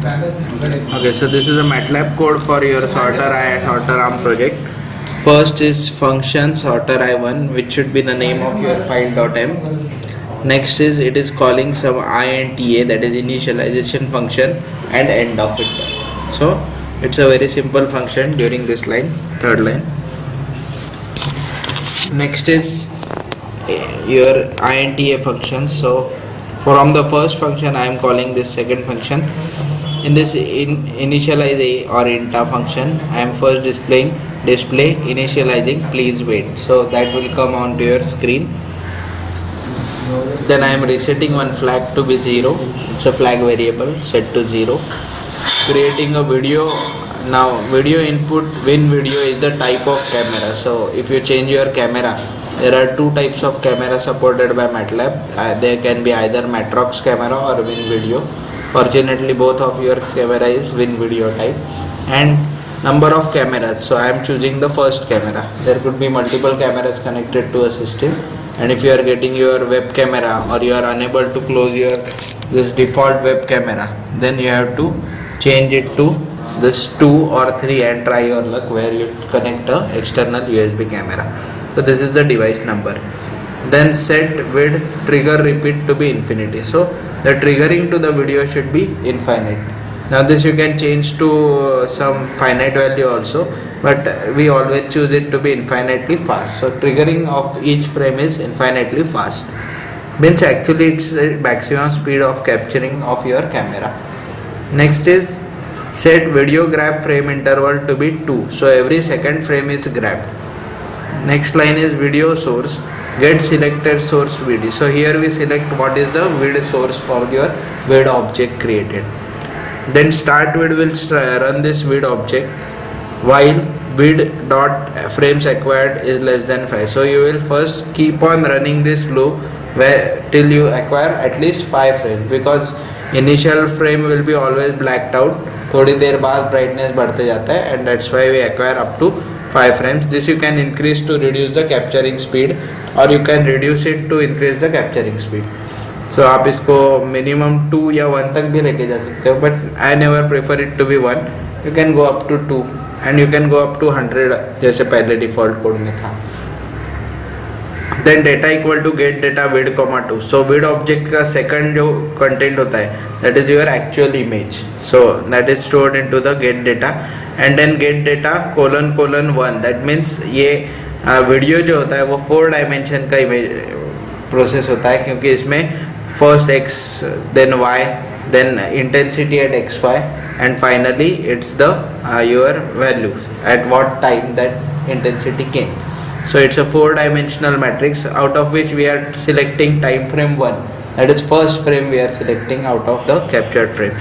Okay, so this is a MATLAB code for your sorter arm project. First is function sorter I1, which should be the name of your file.m. Next is it is calling some INTA, that is initialization function, and end of it. So it's a very simple function during this line, third line. Next is your INTA function. So from the first function I am calling this second function. In this initialize a or inta function, I am first display initializing please wait. So that will come onto your screen. Then I am resetting one flag to be 0. It's a flag variable set to 0. Creating a video. Now video input win video is the type of camera. So if you change your camera, there are two types of camera supported by MATLAB. There can be either Matrox camera or win video. Fortunately both of your camera is win video type. And number of cameras, so I am choosing the first camera. There could be multiple cameras connected to a system, and if you are getting your web camera or you are unable to close your this default web camera, then you have to change it to this 2 or 3 and try your luck where you connect a external USB camera. So this is the device number. Then set with trigger repeat to be infinity. So the triggering to the video should be infinite. Now this you can change to some finite value also, but we always choose it to be infinitely fast. So triggering of each frame is infinitely fast. Means actually it's the maximum speed of capturing of your camera. Next is set video grab frame interval to be 2. So every second frame is grabbed. Next line is video source. Get selected source vid. So here we select what is the vid source for your vid object created. Then start vid will run this vid object while vid dot frames acquired is less than 5. So you will first keep on running this loop where till you acquire at least 5 frames, because initial frame will be always blacked out. थोड़ी देर बाद brightness बढ़ते जाता है, and that's why we acquire up to 5 frames. This you can increase to reduce the capturing speed, or you can reduce it to increase the capturing speed. So आप इसको minimum 2 या 1 तक भी लेके जा सकते हो, but I never prefer it to be 1. You can go up to 2 and you can go up to 100 जैसे पहले default code में था. Then data equal to get data vid, 2. So vid object का second जो content होता है, that is your actual image. So that is stored into the get data, and then get data ::1. That means ये video जो होता है वो 4 dimension का इमेज प्रोसेस होता है, क्योंकि इसमें first x, then y, then intensity at xy, and finally it's the your value at what time that intensity came. So it's a 4-dimensional matrix, out of which we are selecting time frame 1. That is first frame we are selecting out of the captured frame.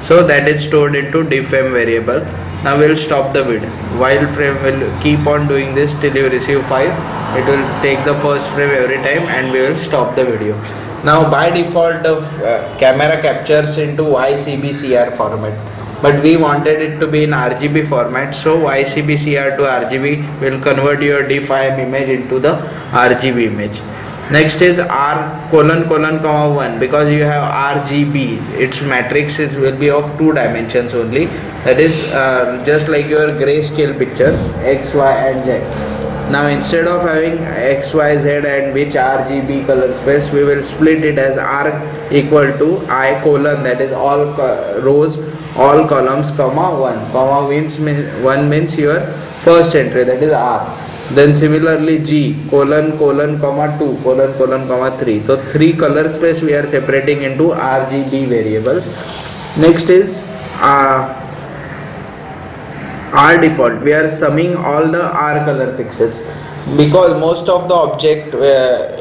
So that is stored into dframe variable. Now we'll stop the vid. While frame will keep on doing this till you receive 5. It will take the first frame every time, and we will stop the video. Now by default the camera captures into YCBCR format, but we wanted it to be in RGB format. So YCBCR to RGB will convert your DFIM image into the RGB image. Next is R::1, because you have RGB, its matrix will be of 2 dimensions only. That is just like your grayscale pictures X, Y and Z. Now instead of having X, Y, Z and which RGB color space, we will split it as R equal to I:, that is all rows, all columns, comma 1. Comma means 1 means your first entry, that is R. Then similarly G: ::2, ::, 3. So 3 color space we are separating into RGB variables. Next is R default. We are summing all the R color pixels, because most of the object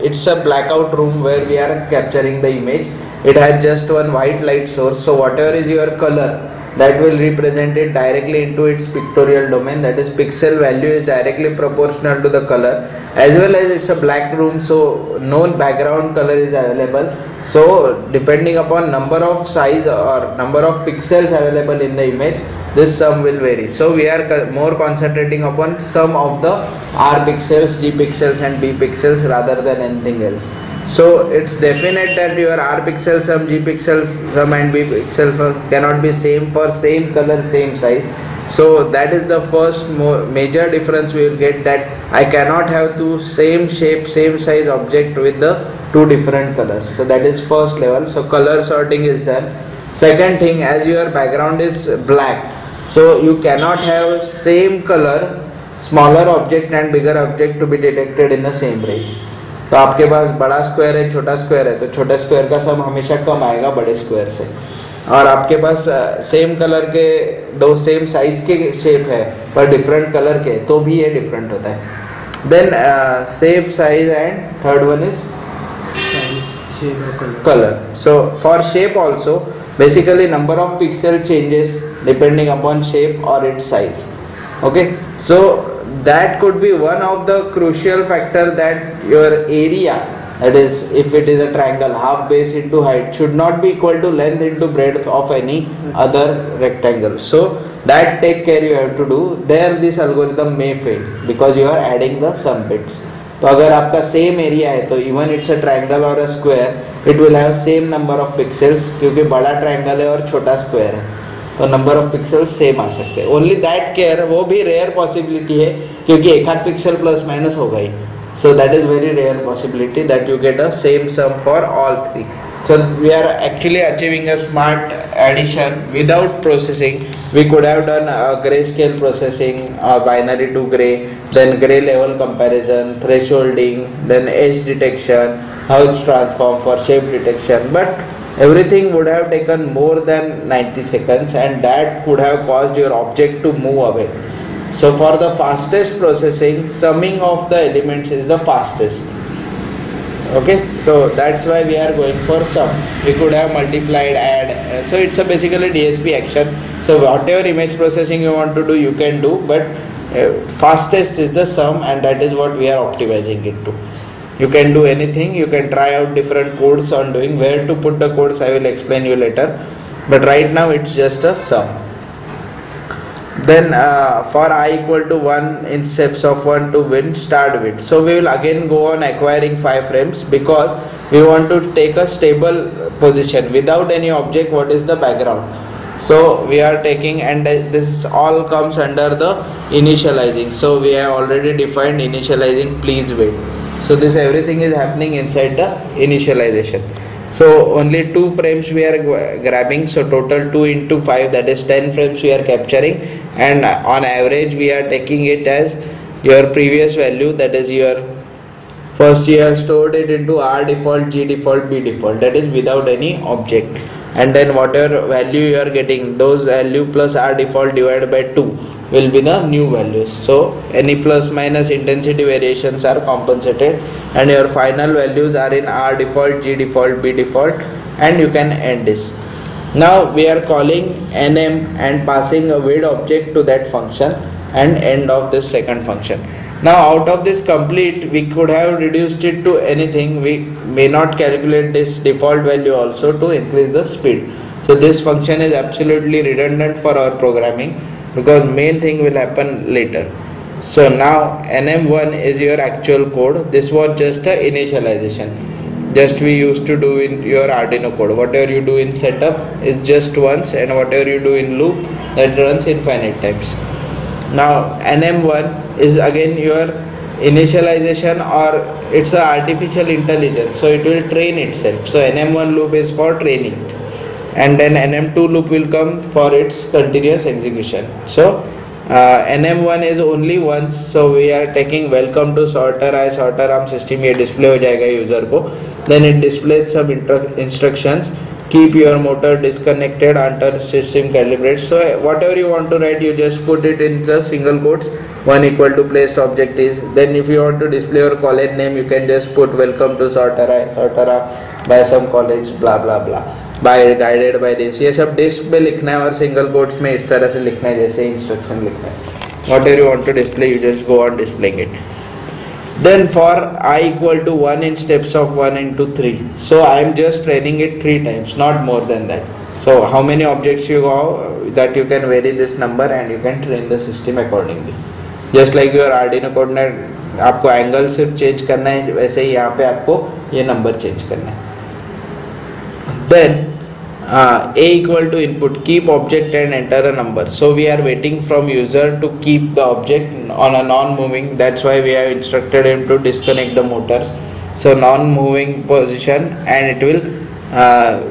it's a blackout room where we are capturing the image. It has just one white light source, so whatever is your color, that will represent it directly into its pictorial domain. That is pixel value is directly proportional to the color, as well as it's a black room, so no background color is available. So depending upon number of size or number of pixels available in the image, this sum will vary. So we are more concentrating upon sum of the R pixels, G pixels and B pixels rather than anything else. So it's definite that your R pixel sum, G pixel sum and B pixel sum cannot be same for same color, same size. So that is the first major difference we will get, that I cannot have two same shape, same size object with the two different colors. So that is first level. So color sorting is done. Second thing, as your background is black, so you cannot have same color smaller object and bigger object to be detected in the same range. तो आपके पास बड़ा square है, छोटा square है, तो छोटे square का सम हमेशा कम आएगा बड़े स्क्वायर से. और आपके पास सेम कलर के दो सेम साइज के शेप है पर डिफरेंट कलर के, तो भी ये डिफरेंट होता है. Then shape, size and third one is color. So for shape also, basically number of pixel changes depending upon shape or its size. Okay, so that could be one of the crucial factor, that your area, that is if it is a triangle, half base into height should not be equal to length into breadth of any other rectangle. So that take care you have to do. There this algorithm may fail because you are adding the sum bits. तो अगर आपका same area है तो even it's a triangle और a square, it will have same number of pixels, क्योंकि बड़ा triangle है और छोटा स्क्वायर है तो नंबर ऑफ पिक्सेल्स सेम आ सकते हैं. ओनली दैट केयर, वो भी रेयर पॉसिबिलिटी है क्योंकि एक आध पिक्सल प्लस माइनस होगा ही. So that is very rare possibility that you get a same sum for all three. So we are actually achieving a smart addition without processing. We could have done a grayscale processing, binary to gray, then gray level comparison, thresholding, then edge detection, how it's transformed for shape detection. But everything would have taken more than 90 seconds and that could have caused your object to move away. So for the fastest processing, summing of the elements is the fastest. Okay, so that's why we are going for sum. We could have multiplied, add. So it's a basically DSP action. So whatever image processing you want to do, you can do, but fastest is the sum, and that is what we are optimizing it to. You can do anything. You can try out different codes on doing. Where to put the codes I will explain you later. But right now it's just a sum. Then for I equal to 1 in steps of 1 to win, start with. So we will again go on acquiring 5 frames because we want to take a stable position without any object. What is the background? So we are taking, and this all comes under the initializing. So we have already defined initializing, please wait. So this everything is happening inside the initialization. So only 2 frames we are grabbing, so total 2 into 5, that is 10 frames we are capturing, and on average we are taking it as your previous value, that is your first you have stored it into R default, G default, B default, that is without any object, and then whatever value you are getting, those value plus R default divided by 2 will be the new values. So any plus minus intensity variations are compensated and your final values are in R default, G default, B default, and you can end this. Now we are calling nm and passing a with object to that function and end of this second function. Now out of this complete, we could have reduced it to anything. We may not calculate this default value also to increase the speed. So this function is absolutely redundant for our programming, because main thing will happen later. So now nm1 is your actual code. This was just a initialization, just we used to do in your Arduino code. Whatever you do in setup is just once, and whatever you do in loop, that runs infinite times. Now nm1 is again your initialization, or it's a artificial intelligence, so it will train itself. So nm1 loop is for training, and then nm2 loop will come for its continuous execution. So nm1 is only once, so we are taking welcome to sorter I sorter arm system, ये display हो जाएगा user को. Then it displays some instructions. Keep your motor disconnected until system calibrates. So whatever you want to write, you just put it in the single quotes. 1 equal to placed object is. Then if you want to display your college name, you can just put welcome to sorter I sorter arm by some college blah blah blah, by guided by this. ये सब disc पे लिखना है और single quotes में इस तरह से लिखना है जैसे इंस्ट्रक्शन लिखना है. Whatever you want to display, you just go on displaying it. Then for I equal to 1 in steps of 1 into 3. So I am just training it 3 times, not more than that. So how many objects you go, that you can vary this number and you can train the system accordingly. Just like your Arduino code आपको angle सिर्फ change करना है, वैसे ही यहाँ पे आपको ये number change करना है. Then a equal to input, keep object and enter a number. So we are waiting from user to keep the object on a non-moving. That's why we have instructed him to disconnect the motors. So non-moving position, and it will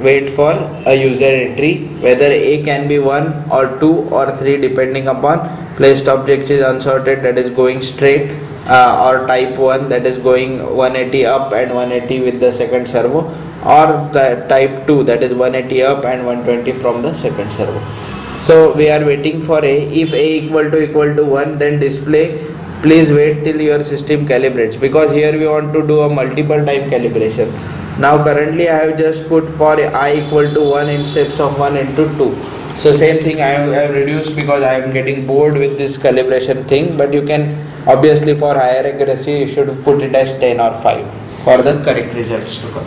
wait for a user entry, whether a can be 1 or 2 or 3 depending upon placed object is unsorted, that is going straight, or type 1, that is going 180 up and 180 with the second servo, or the type 2, that is 180 up and 120 from the second servo. So we are waiting for a. If a equal to 1, then display please wait till your system calibrates, because here we want to do a multiple time calibration. Now currently I have just put for I equal to 1 in steps of 1 into 2. So same thing I have reduced because I am getting bored with this calibration thing, but you can obviously for higher accuracy you should put it as 10 or 5 for the correct results to come.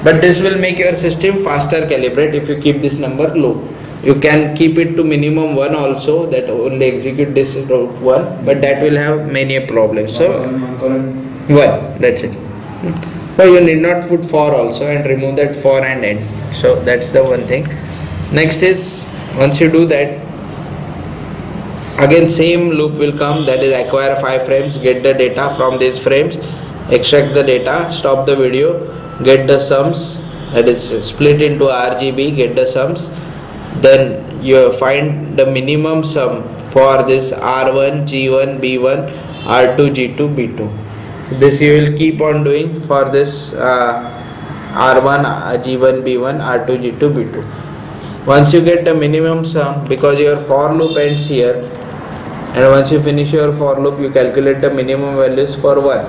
But this will make your system faster calibrate if you keep this number low. You can keep it to minimum 1 also, that only execute this route 1, but that will have many problems. So 1, that's it. So you need not put 4 also, and remove that 4 and end. So that's the one thing. Next is, once you do that, again same loop will come, that is acquire 5 frames, get the data from these frames, extract the data, stop the video, get the sums, that is split into RGB, get the sums. Then you find the minimum sum for this R1, G1, B1, R2, G2, B2. This you will keep on doing for this R1, G1, B1, R2, G2, B2. Once you get the minimum sum, because your for loop ends here, and once you finish your for loop, you calculate the minimum values for 1.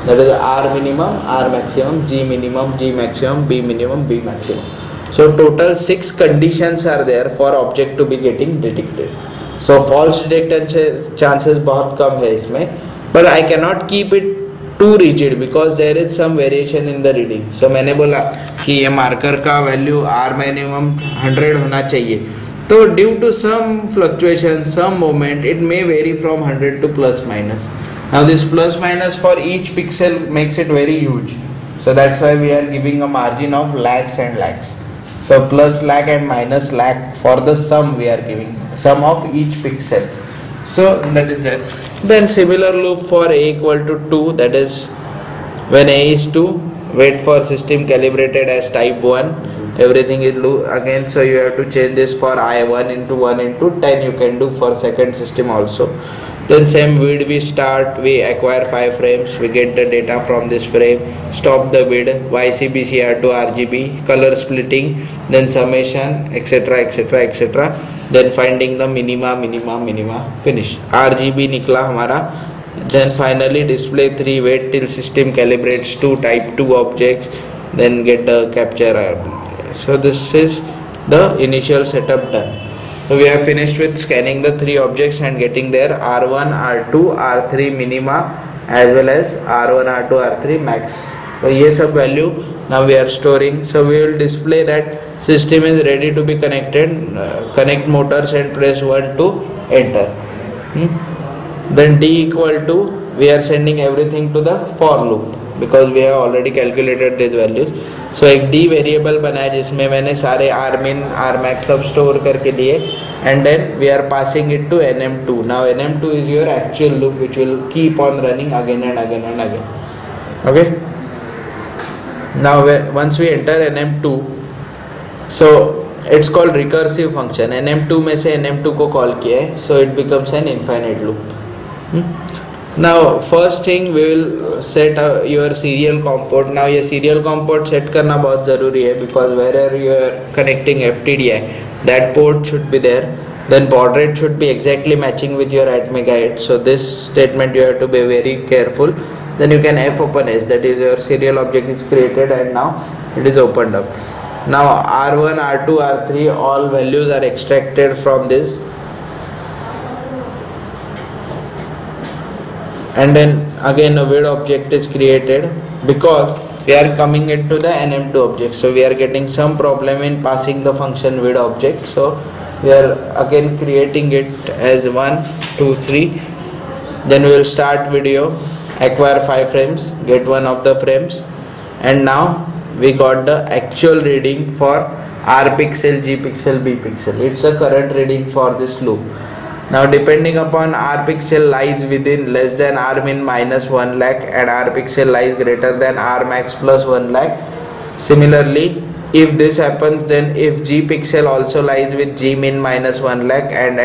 That is R minimum, R maximum, G minimum, G maximum, B minimum, B maximum. So total 6 conditions are there for object to be getting detected. So false detection chances बहुत कम है इसमें, but I cannot keep it too rigid because there is some variation in the reading. So मैंने बोला कि ये marker का value R minimum 100 होना चाहिए. तो due to some fluctuation, some moment, it may vary from 100 to plus minus. Now this plus minus for each pixel makes it very huge. So that's why we are giving a margin of lakhs and lakhs. So plus lakh and minus lakh for the sum we are giving, sum of each pixel. So that is it. Then similar loop for a equal to 2, that is when a is 2, wait for system calibrated as type 1, everything is loop again. So you have to change this for I 1 into 1 into 10, you can do for second system also. Then same vid we start, we acquire 5 frames, we get the data from this frame, stop the vid, YCBCR to RGB, color splitting, then summation, etc, etc, etc. Then finding the minima, finish. RGB निकला हमारा. Then finally display 3, wait till system calibrates 2 type 2 objects, then get the capture. So this is the initial setup done. So we have finished with scanning the 3 objects and getting their R1, R2, R3 minima as well as R1, R2, R3 max. So ये सब value now we are storing. So we will display that system is ready to be connected. Connect motors and press 1 to enter. Then D equal to, we are sending everything to the for loop because we have already calculated these values. So एक D variable बना है जिसमें मैंने सारे R min, R max सब store करके लिए, and then we are passing it to NM2. Now NM2 is your actual loop which will keep on running again and again and again. Okay. Now once we enter NM2, so it's called recursive function. NM2 में से NM2 को call किया है, so it becomes an infinite loop. Now first thing we will set your serial COM port. Now ये serial COM port set करना बहुत ज़रूरी है because wherever you are connecting FTDI, that port should be there. Then baud rate should be exactly matching with your atmega. So this statement you have to be very careful. Then you can F open S, that is your serial object is created and now it is opened up. Now R1, R2, R3 all values are extracted from this. And then again a vid object is created because we are coming into the NM2 object. So we are getting some problem in passing the function vid object. So we are again creating it as 1, 2, 3. Then we will start video acquire 5 frames, get one of the frames, and now we got the actual reading for R pixel, G pixel, B pixel. It's a current reading for this loop. Now depending upon R pixel lies within less than R min minus 1 lakh and R pixel lies greater than R max plus 1 lakh. Similarly, if this happens, then if G pixel also lies with G min minus 1 lakh and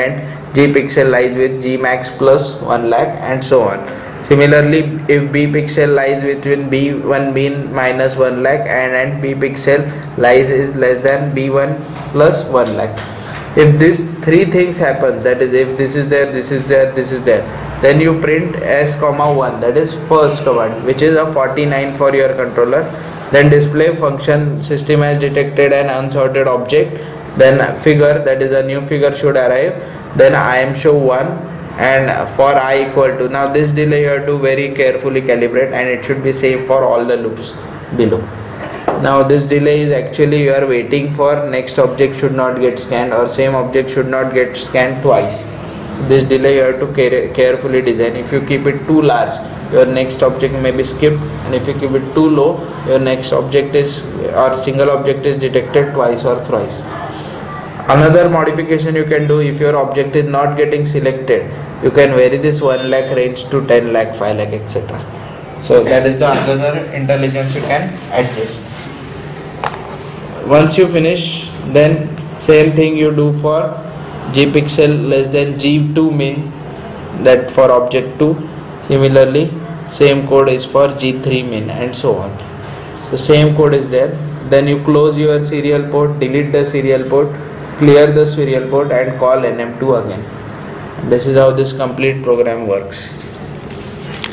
G pixel lies with G max plus 1 lakh and so on. Similarly, if B pixel lies between B1 min minus 1 lakh and B pixel lies is less than B1 plus 1 lakh. If these three things happens, that is if this is there, this is there, this is there, then you print s comma 1, that is first command, which is a 49 for your controller. Then display function system has detected an unsorted object, then figure, that is a new figure should arrive, then I am show 1 and for I equal to. Now this delay you have to very carefully calibrate and it should be same for all the loops below. Now this delay is actually you are waiting for next object should not get scanned or same object should not get scanned twice. This delay you have to carefully design. If you keep it too large, your next object may be skipped, and if you keep it too low, your next object is or single object is detected twice or thrice. Another modification you can do, if your object is not getting selected, you can vary this 1 lakh range to 10 lakh, 5 lakh, etc. So that is the another intelligence you can adjust. Once you finish, then same thing you do for G pixel less than G2 min, that for object 2. Similarly, same code is for G3 min and so on. So same code is there. Then you close your serial port, delete the serial port, clear the serial port and call NM2 again. And this is how this complete program works.